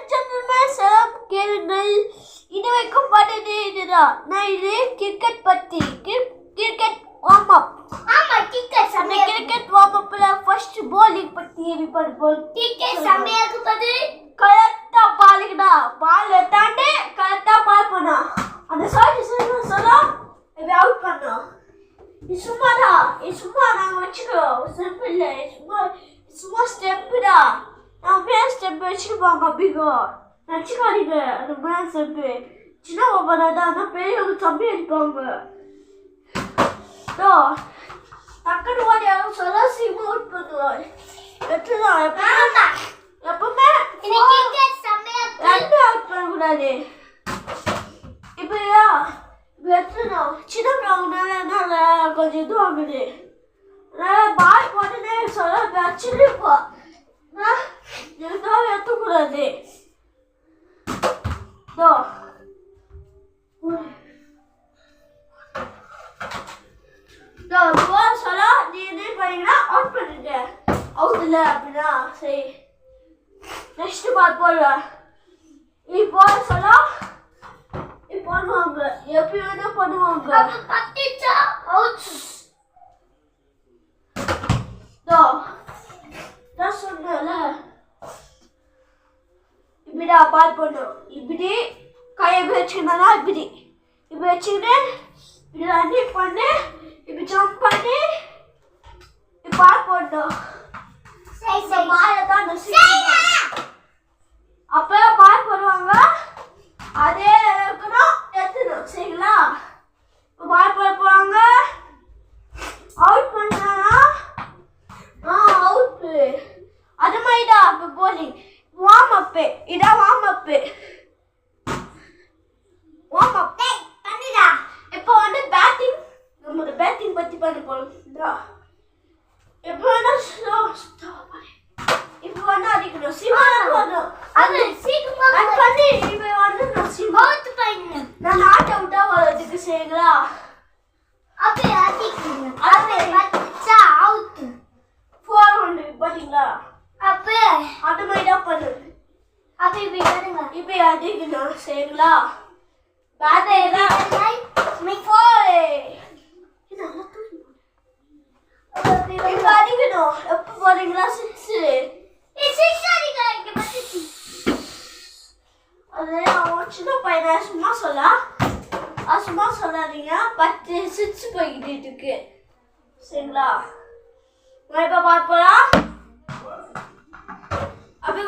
And gentleman சலாம் கேளுங்கள். இதுவரைக்கும் பார்த்ததே இதுதான். நான் இது கிரிக்கெட் பத்தி கிரிக்கெட் வார்ம் அப். ஆமா கிரிக்கெட் சமயம். கிரிக்கெட் வார்ம் அப்ல ஃபர்ஸ்ட் bowling பத்தி பார்ப்போம். கிரிக்கெட் சமயத்துக்கு பத்தி கரெக்டா பாலுக்குடா. பால் தாண்டி கரெக்டா பால் பண்ணா. அந்த சைடு சொல்லலாம் இப்படி அவுட் பண்ணா. இது சும்மா நாங்க வச்சுக்கிறோம். ஸ்டெப் இல்லை, சும்மா ஸ்டெப்புடா. நான் மேல் ஸ்டெப் வச்சுருப்பாங்க அப்படிங்கோ நினச்சிக்காதீங்க. அந்த மேல் ஸ்டெப்பு சின்ன பாப்பா தான் பெரியவங்க தம்பி அடிப்பாங்க. டக்குனு ஓடி யாரும் சொல்ல சீக்கிரம் அவுட் பண்ணுவார். எப்பவுமே ரெண்டு அவுட் பண்ணக்கூடாது. இப்படியா எத்தணும் சின்ன பிள்ளைங்கனால கொஞ்சம் இது வாங்குது. பால் போட்டுனே சொல்ல வச்சுருப்பா. எதுக்காக எத்தக்கூடாது. சொல்ல நீ என்ன பண்ணீங்கன்னா அவுட் பண்ணிட்ட. அவுட் இல்லை அப்படின்னா சரி நெக்ஸ்ட் பால் போடுற. இப்போ சொல்ல பண்ணுவாங்க. எப்படி வேணா பண்ணுவாங்க. நான் சொன்னேன்ல இப்படிடா பால் பண்ணும். இப்படி கையை வச்சுக்கணும்னா இப்படி வச்சுக்கிட்டு இப்படி ரன்னிங் பண்ணு, இப்படி ஜம்ப் பண்ணி இப்படி பால் போடணும். பாலை தான் அப்போ பால் போடுவாங்க. அதே இருக்கணும் எத்தணும் சரிங்களா. பால் போட போவாங்க. அவுட் பண்ணா அவுட். அது மாதிரிதான் இப்போ போலிங் வார்ம் அப்பு. இதான் வார்ம் அப்பு. Warm up பண்ணிடா. இப்போ வந்து பேட்டிங். நம்ம பேட்டிங் பற்றி பண்ண போகிறோம். இப்போ வந்து இப்போ வந்து அடிக்கணும். சீக்கிரம் வரணும். அது சீக்கிரம் பண்ணி இப்போ வந்து நான் நாட் அவுட்டா வரதுக்கு சரிங்களா. அப்பே அடிக்கணும். அப்பே பச்சா அவுட். 4 வந்து பாத்தீங்களா. அப்பே அது மாதிரி தான் பண்ணுது. அப்பே விடுங்க. இப்போ அடிக்கணும் சரிங்களா. பேட்டே மிக் போய் இப்போ அடிக்கணும். எப்போ போறீங்களா 6 அது அவன் சின்ன பையனை சும்மா சொல்லாதீங்க. 10 6 போய்கிட்டு இருக்கு சரிங்களா. நான் இப்போ பார்ப்போம். அப்போ